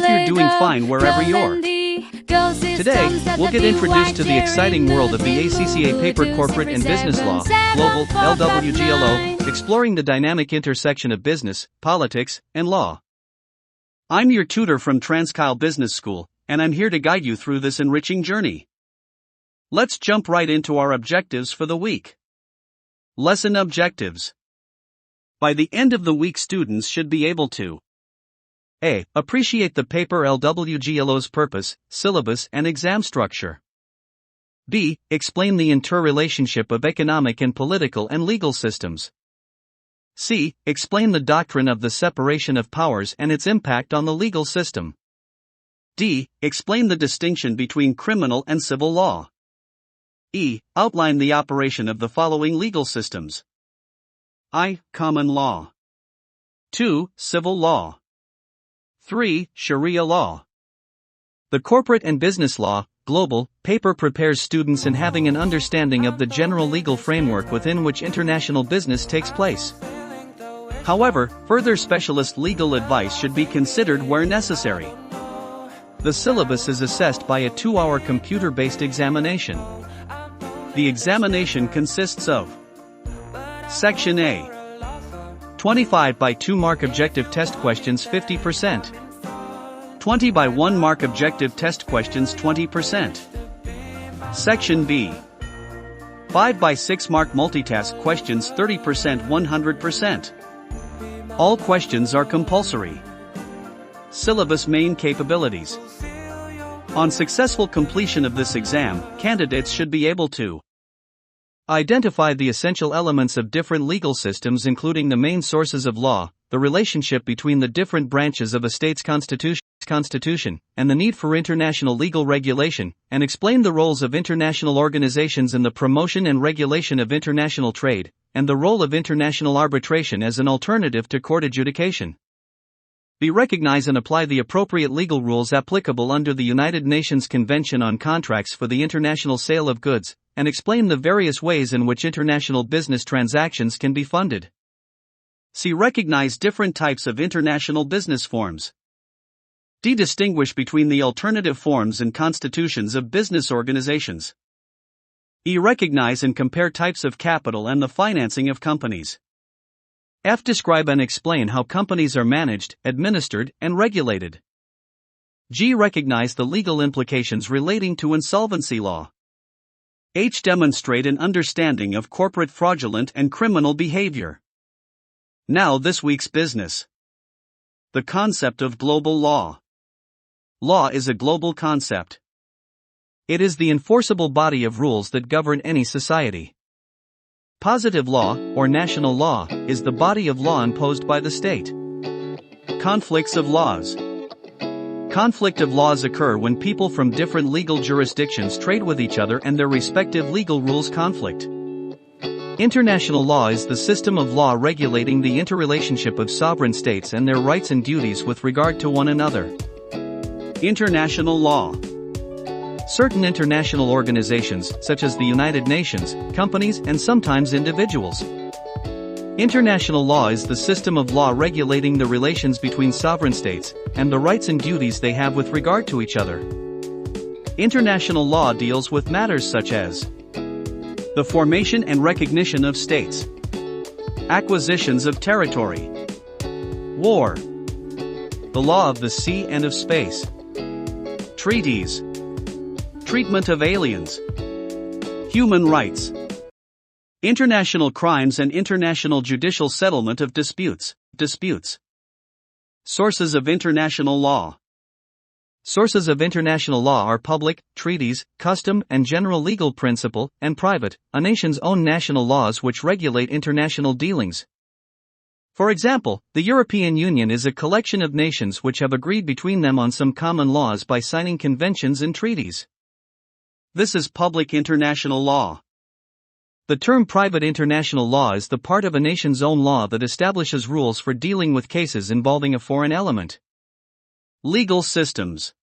Hope you're doing fine wherever you're. Today, we'll get introduced to the exciting world of the ACCA paper corporate and business law, global, Lw-Glo, exploring the dynamic intersection of business, politics, and law. I'm your tutor from Transcal Business School, and I'm here to guide you through this enriching journey. Let's jump right into our objectives for the week. Lesson objectives. By the end of the week, students should be able to A. Appreciate the paper Lw-Glo's purpose, syllabus, and exam structure. B. Explain the interrelationship of economic and political and legal systems. C. Explain the doctrine of the separation of powers and its impact on the legal system. D. Explain the distinction between criminal and civil law. E. Outline the operation of the following legal systems. I. Common law. 2. Civil law. 3. Sharia law. The corporate and business law, global, paper prepares students in having an understanding of the general legal framework within which international business takes place. However, further specialist legal advice should be considered where necessary. The syllabus is assessed by a 2-hour computer-based examination. The examination consists of Section A. 25 by 2 mark objective test questions 50%. 20 by 1 mark objective test questions 20%. Section B. 5 by 6 mark multitask questions 30% 100%. All questions are compulsory. Syllabus main capabilities. On successful completion of this exam, candidates should be able to identify the essential elements of different legal systems, including the main sources of law, the relationship between the different branches of a state's constitution, and the need for international legal regulation, and explain the roles of international organizations in the promotion and regulation of international trade, and the role of international arbitration as an alternative to court adjudication. B. Recognize and apply the appropriate legal rules applicable under the United Nations Convention on Contracts for the International Sale of Goods, and explain the various ways in which international business transactions can be funded. C. Recognize different types of international business forms. D. Distinguish between the alternative forms and constitutions of business organizations. E. Recognize and compare types of capital and the financing of companies. F. Describe and explain how companies are managed, administered, and regulated. G. Recognize the legal implications relating to insolvency law. H. Demonstrate an understanding of corporate fraudulent and criminal behavior. Now this week's business. The concept of global law. Law is a global concept. It is the enforceable body of rules that govern any society. Positive law, or national law, is the body of law imposed by the state. Conflicts of laws. Conflict of laws occur when people from different legal jurisdictions trade with each other and their respective legal rules conflict. International law is the system of law regulating the interrelationship of sovereign states and their rights and duties with regard to one another. International law. Certain international organizations, such as the United Nations, companies, and sometimes individuals. International law is the system of law regulating the relations between sovereign states, and the rights and duties they have with regard to each other. International law deals with matters such as the formation and recognition of states, acquisitions of territory, war, the law of the sea and of space, treaties, treatment of aliens, human rights, international crimes and international judicial settlement of disputes. Sources of international law. Sources of international law are public, treaties, custom and general legal principle, and private, a nation's own national laws which regulate international dealings. For example, the European Union is a collection of nations which have agreed between them on some common laws by signing conventions and treaties. This is public international law. The term private international law is the part of a nation's own law that establishes rules for dealing with cases involving a foreign element. Legal systems.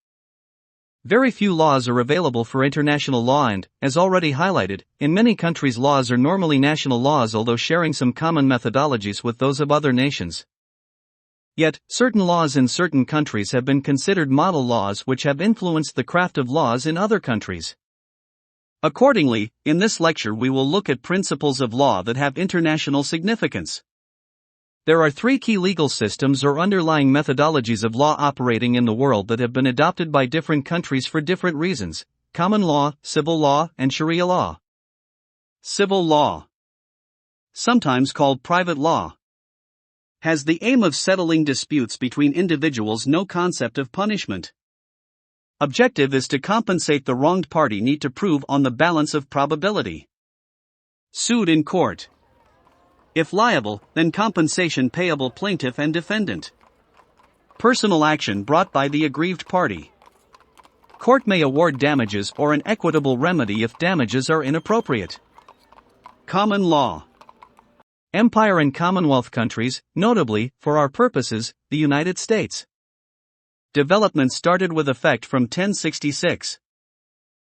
Very few laws are available for international law and, as already highlighted, in many countries laws are normally national laws although sharing some common methodologies with those of other nations. Yet, certain laws in certain countries have been considered model laws which have influenced the craft of laws in other countries. Accordingly, in this lecture we will look at principles of law that have international significance. There are three key legal systems or underlying methodologies of law operating in the world that have been adopted by different countries for different reasons: common law, civil law, and Sharia law. Civil law, sometimes called private law, has the aim of settling disputes between individuals. No concept of punishment. Objective is to compensate the wronged party. Need to prove on the balance of probability. Sued in court. If liable, then compensation payable plaintiff and defendant. Personal action brought by the aggrieved party. Court may award damages or an equitable remedy if damages are inappropriate. Common law. Empire and Commonwealth countries, notably, for our purposes, the United States. Development started with effect from 1066.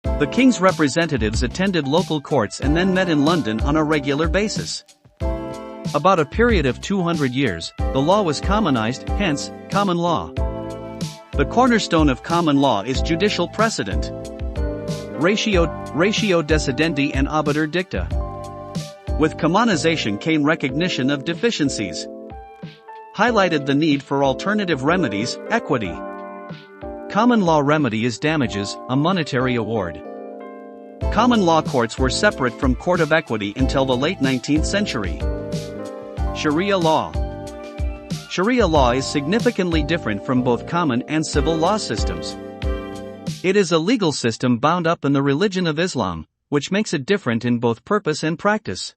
The king's representatives attended local courts and then met in London on a regular basis. About a period of 200 years, the law was commonized, hence, common law. The cornerstone of common law is judicial precedent. Ratio decidendi and obiter dicta. With commonization came recognition of deficiencies. Highlighted the need for alternative remedies, equity. Common law remedy is damages, a monetary award. Common law courts were separate from court of equity until the late 19th century. Sharia law. Sharia law is significantly different from both common and civil law systems. It is a legal system bound up in the religion of Islam, which makes it different in both purpose and practice.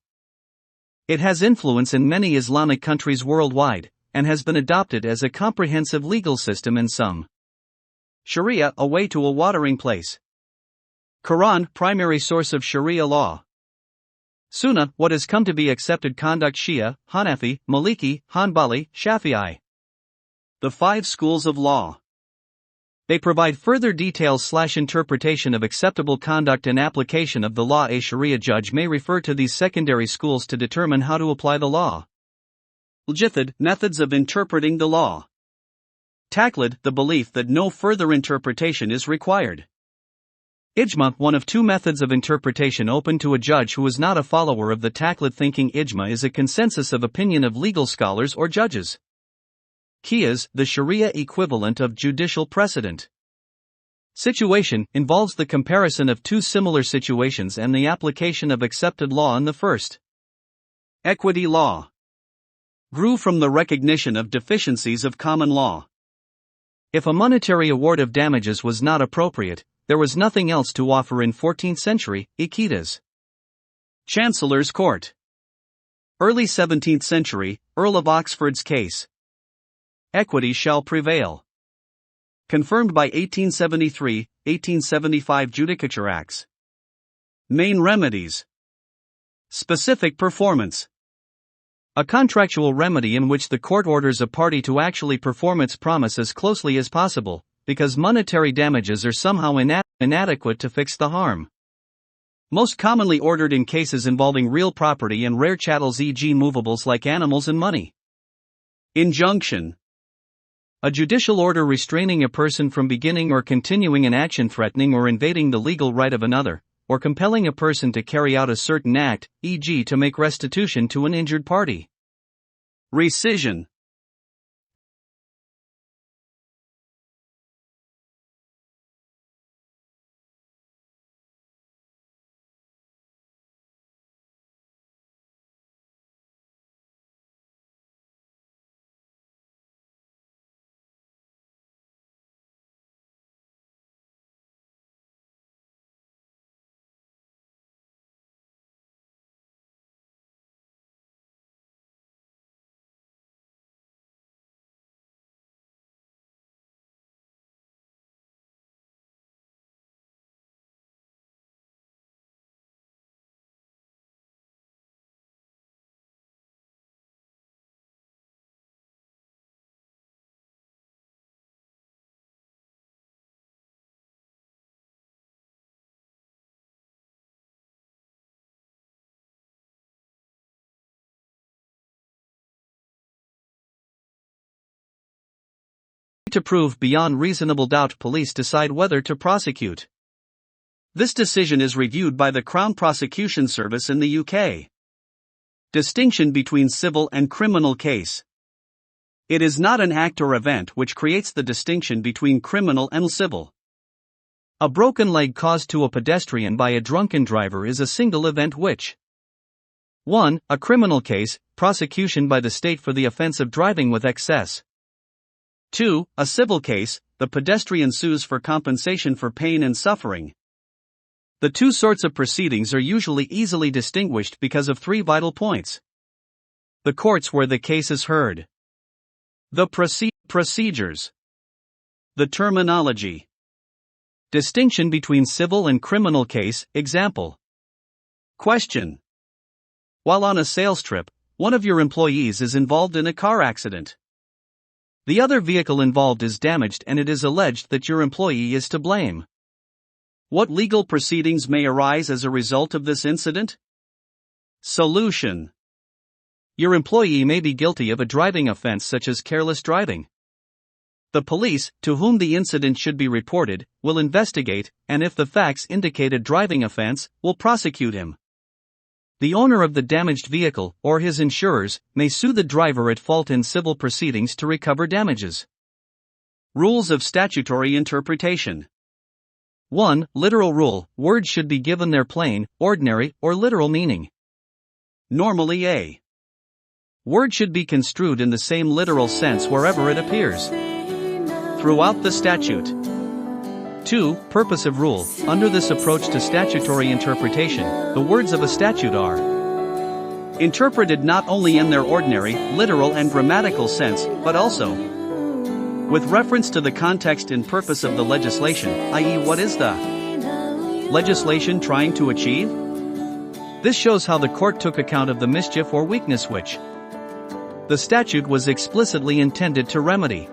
It has influence in many Islamic countries worldwide, and has been adopted as a comprehensive legal system in some. Sharia, a way to a watering place. Quran, primary source of Sharia law. Sunnah, what has come to be accepted conduct. Shia, Hanafi, Maliki, Hanbali, Shafi'i. The five schools of law. They provide further details/interpretation of acceptable conduct and application of the law. A Sharia judge may refer to these secondary schools to determine how to apply the law. Al-Jithad, methods of interpreting the law. Taqlid, the belief that no further interpretation is required. Ijma, one of two methods of interpretation open to a judge who is not a follower of the taqlid thinking. Ijma is a consensus of opinion of legal scholars or judges. Qiyas, the Sharia equivalent of judicial precedent. Situation, involves the comparison of two similar situations and the application of accepted law in the first. Equity law. Grew from the recognition of deficiencies of common law. If a monetary award of damages was not appropriate, there was nothing else to offer in 14th century, Iquitas. Chancellor's Court. Early 17th century, Earl of Oxford's case. Equity shall prevail. Confirmed by 1873, 1875 Judicature Acts. Main remedies. Specific performance. A contractual remedy in which the court orders a party to actually perform its promise as closely as possible, because monetary damages are somehow inadequate to fix the harm. Most commonly ordered in cases involving real property and rare chattels, e.g. movables like animals and money. Injunction. A judicial order restraining a person from beginning or continuing an action threatening or invading the legal right of another, or compelling a person to carry out a certain act, e.g. to make restitution to an injured party. Rescission. to prove beyond reasonable doubt, police decide whether to prosecute. This decision is reviewed by the Crown Prosecution Service in the UK. Distinction between civil and criminal case. It is not an act or event which creates the distinction between criminal and civil. A broken leg caused to a pedestrian by a drunken driver is a single event which 1. A criminal case, prosecution by the state for the offense of driving with excess. 2. A civil case, the pedestrian sues for compensation for pain and suffering. The two sorts of proceedings are usually easily distinguished because of three vital points. The courts where the case is heard. The procedures. The terminology. Distinction between civil and criminal case, example. Question. While on a sales trip, one of your employees is involved in a car accident. The other vehicle involved is damaged and it is alleged that your employee is to blame. What legal proceedings may arise as a result of this incident? Solution. Your employee may be guilty of a driving offense such as careless driving. The police, to whom the incident should be reported, will investigate, and if the facts indicate a driving offense, will prosecute him. The owner of the damaged vehicle, or his insurers, may sue the driver at fault in civil proceedings to recover damages. Rules of statutory interpretation. 1. Literal rule. Words should be given their plain, ordinary, or literal meaning. Normally a word should be construed in the same literal sense wherever it appears throughout the statute. 2. Purposive rule. Under this approach to statutory interpretation, the words of a statute are interpreted not only in their ordinary, literal and grammatical sense, but also with reference to the context and purpose of the legislation, i.e., what is the legislation trying to achieve? This shows how the court took account of the mischief or weakness which the statute was explicitly intended to remedy.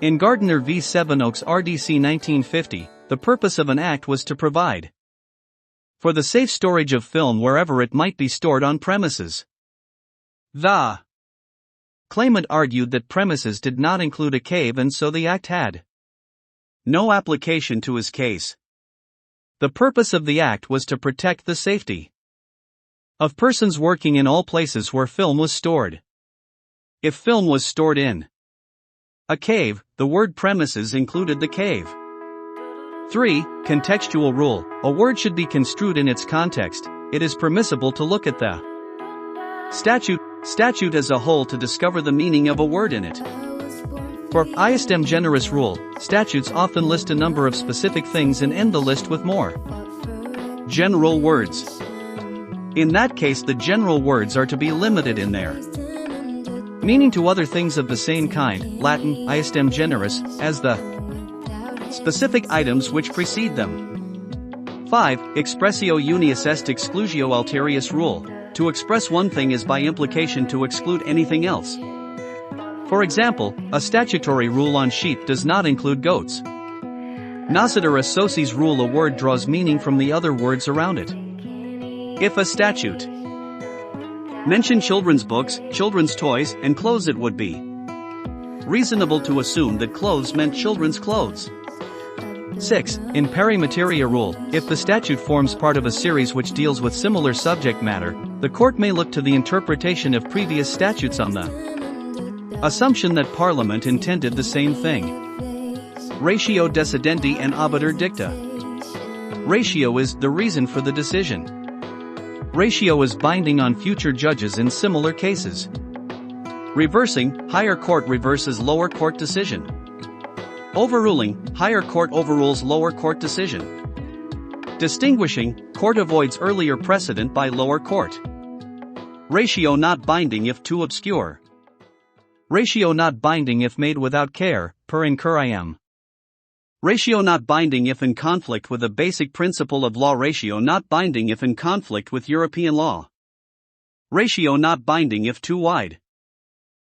In Gardiner v. Sevenoaks RDC 1950, the purpose of an act was to provide for the safe storage of film wherever it might be stored on premises. The claimant argued that premises did not include a cave and so the act had no application to his case. The purpose of the act was to protect the safety of persons working in all places where film was stored. If film was stored in a cave, the word premises included the cave. 3. Contextual rule. A word should be construed in its context. It is permissible to look at the statute as a whole to discover the meaning of a word in it. For iustem generis rule, statutes often list a number of specific things and end the list with more general words. In that case, the general words are to be limited in their meaning to other things of the same kind, Latin, iustem generis, as the specific items which precede them. 5. Expressio unius est exclusio alterius rule. To express one thing is by implication to exclude anything else. For example, a statutory rule on sheep does not include goats. Nocitur associes rule. A word draws meaning from the other words around it. If a statute mentioned children's books, children's toys, and clothes, it would be reasonable to assume that clothes meant children's clothes. 6. In pari materia rule, if the statute forms part of a series which deals with similar subject matter, the court may look to the interpretation of previous statutes on the assumption that Parliament intended the same thing. Ratio decidendi and obiter dicta. Ratio is the reason for the decision. Ratio is binding on future judges in similar cases. Reversing, higher court reverses lower court decision. Overruling, higher court overrules lower court decision. Distinguishing, court avoids earlier precedent by lower court. Ratio not binding if too obscure. Ratio not binding if made without care, per incurriam. Ratio not binding if in conflict with a basic principle of law. Ratio not binding if in conflict with European law. Ratio not binding if too wide.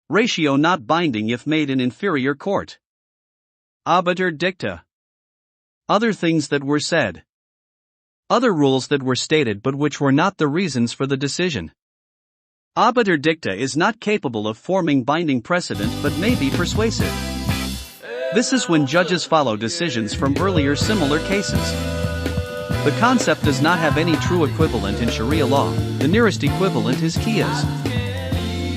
Ratio not binding if made in inferior court. Obiter dicta. Other things that were said. Other rules that were stated but which were not the reasons for the decision. Obiter dicta is not capable of forming binding precedent but may be persuasive. This is when judges follow decisions from earlier similar cases. The concept does not have any true equivalent in Sharia law. The nearest equivalent is qiyas.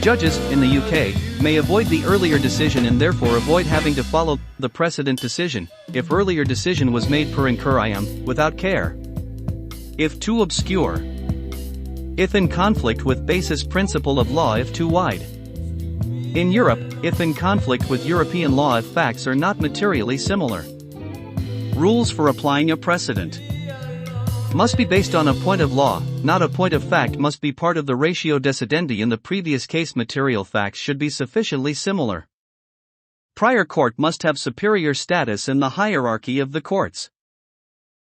Judges, in the UK, may avoid the earlier decision and therefore avoid having to follow the precedent decision, if earlier decision was made per incurriam, without care. If too obscure. If in conflict with basis principle of law if too wide. In Europe, if in conflict with European law if facts are not materially similar. Rules for applying a precedent. Must be based on a point of law, not a point of fact. Must be part of the ratio decidendi in the previous case. Material facts should be sufficiently similar. Prior court must have superior status in the hierarchy of the courts.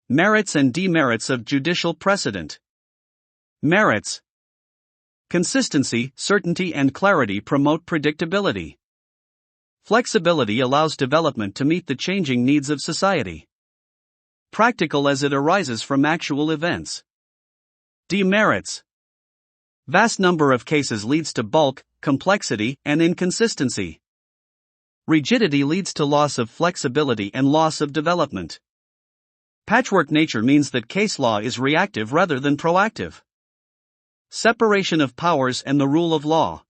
Merits and demerits of judicial precedent. Merits. Consistency, certainty and clarity promote predictability. Flexibility allows development to meet the changing needs of society. Practical as it arises from actual events. Demerits. Vast number of cases leads to bulk, complexity, and inconsistency. Rigidity leads to loss of flexibility and loss of development. Patchwork nature means that case law is reactive rather than proactive. Separation of powers and the rule of law.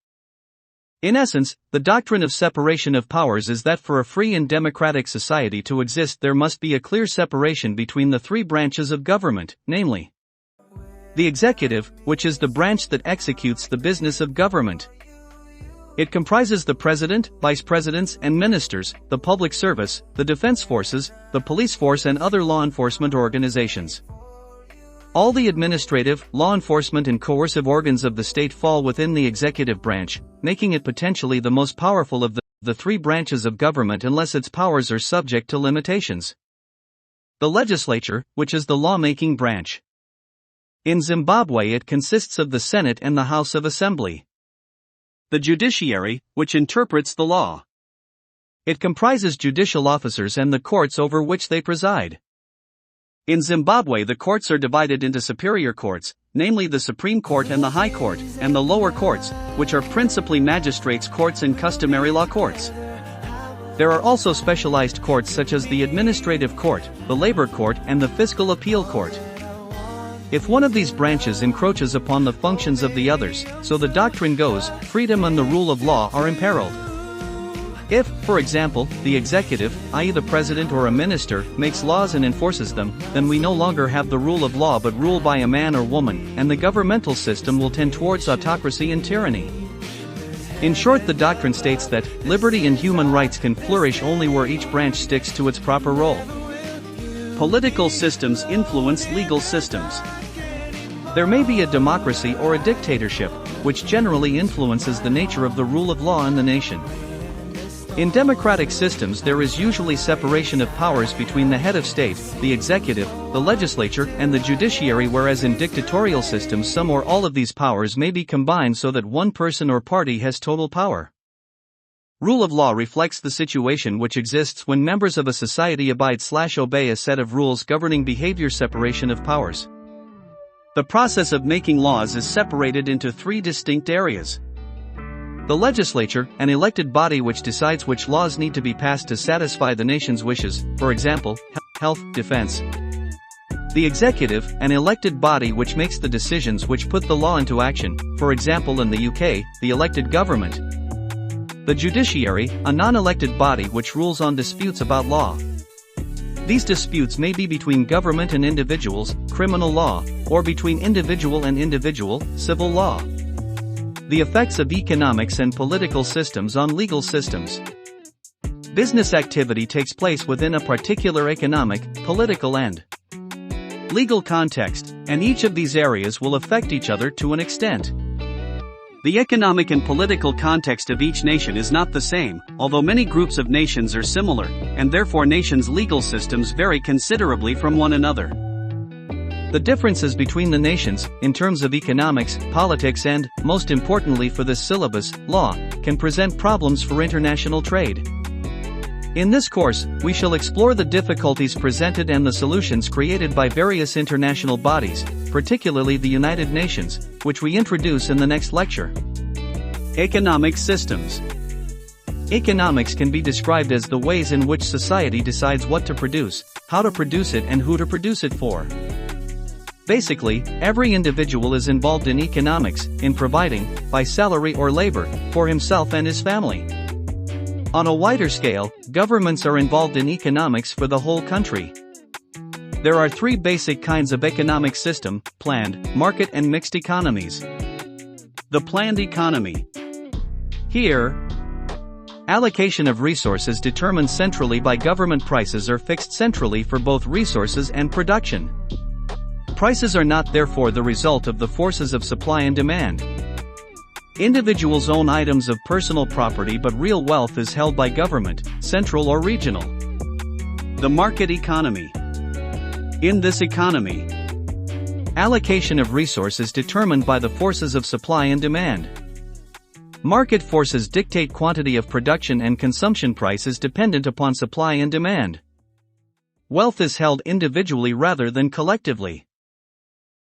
In essence, the doctrine of separation of powers is that for a free and democratic society to exist there must be a clear separation between the three branches of government, namely, the executive, which is the branch that executes the business of government. It comprises the president, vice presidents and ministers, the public service, the defense forces, the police force and other law enforcement organizations. All the administrative, law enforcement and coercive organs of the state fall within the executive branch, making it potentially the most powerful of the three branches of government unless its powers are subject to limitations. The legislature, which is the lawmaking branch. In Zimbabwe it consists of the Senate and the House of Assembly. The judiciary, which interprets the law. It comprises judicial officers and the courts over which they preside. In Zimbabwe the courts are divided into superior courts, namely the Supreme Court and the High Court, and the lower courts, which are principally magistrates' courts and customary law courts. There are also specialized courts such as the Administrative Court, the Labor Court and the Fiscal Appeal Court. If one of these branches encroaches upon the functions of the others, so the doctrine goes, freedom and the rule of law are imperiled. If, for example, the executive, i.e. the president or a minister, makes laws and enforces them, then we no longer have the rule of law but rule by a man or woman, and the governmental system will tend towards autocracy and tyranny. In short, the doctrine states that liberty and human rights can flourish only where each branch sticks to its proper role. Political systems influence legal systems. There may be a democracy or a dictatorship, which generally influences the nature of the rule of law in the nation. In democratic systems there is usually separation of powers between the head of state, the executive, the legislature, and the judiciary, whereas in dictatorial systems some or all of these powers may be combined so that one person or party has total power. Rule of law reflects the situation which exists when members of a society abide/obey a set of rules governing behavior. Separation of powers. The process of making laws is separated into three distinct areas. The legislature, an elected body which decides which laws need to be passed to satisfy the nation's wishes, for example, health, defense. The executive, an elected body which makes the decisions which put the law into action, for example in the UK, the elected government. The judiciary, a non-elected body which rules on disputes about law. These disputes may be between government and individuals, criminal law, or between individual and individual, civil law. The effects of economics and political systems on legal systems. Business activity takes place within a particular economic, political and legal context, and each of these areas will affect each other to an extent. The economic and political context of each nation is not the same, although many groups of nations are similar, and therefore nations' legal systems vary considerably from one another. The differences between the nations, in terms of economics, politics and, most importantly for this syllabus, law, can present problems for international trade. In this course, we shall explore the difficulties presented and the solutions created by various international bodies, particularly the United Nations, which we introduce in the next lecture. Economic systems. Economics can be described as the ways in which society decides what to produce, how to produce it, and who to produce it for. Basically, every individual is involved in economics, in providing, by salary or labor, for himself and his family. On a wider scale, governments are involved in economics for the whole country. There are three basic kinds of economic system: planned, market, and mixed economies. The planned economy. Here, allocation of resources determined centrally by government. Prices are fixed centrally for both resources and production. Prices are not therefore the result of the forces of supply and demand. Individuals own items of personal property, but real wealth is held by government, central or regional. The market economy. In this economy, allocation of resources is determined by the forces of supply and demand. Market forces dictate quantity of production, and consumption price is dependent upon supply and demand. Wealth is held individually rather than collectively.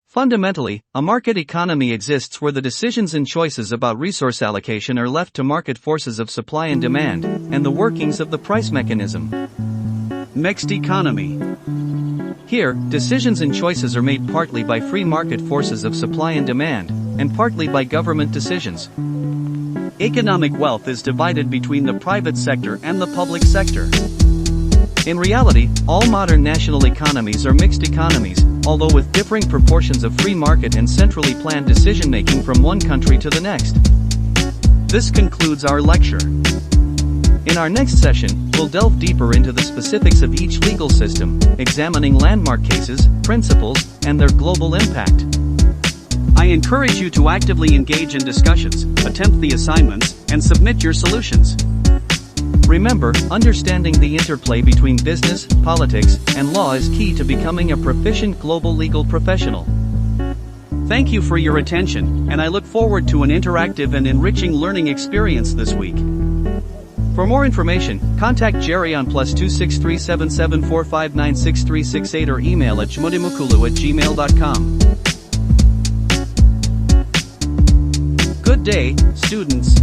Fundamentally, a market economy exists where the decisions and choices about resource allocation are left to market forces of supply and demand, and the workings of the price mechanism. Mixed economy. Here, decisions and choices are made partly by free market forces of supply and demand, and partly by government decisions. Economic wealth is divided between the private sector and the public sector. In reality, all modern national economies are mixed economies, although with differing proportions of free market and centrally planned decision-making from one country to the next. This concludes our lecture. In our next session, we'll delve deeper into the specifics of each legal system, examining landmark cases, principles, and their global impact. I encourage you to actively engage in discussions, attempt the assignments, and submit your solutions. Remember, understanding the interplay between business, politics, and law is key to becoming a proficient global legal professional. Thank you for your attention, and I look forward to an interactive and enriching learning experience this week. For more information, contact Jerry on +263 7745966368 or email at jmudimukulu@gmail.com. Good day, students.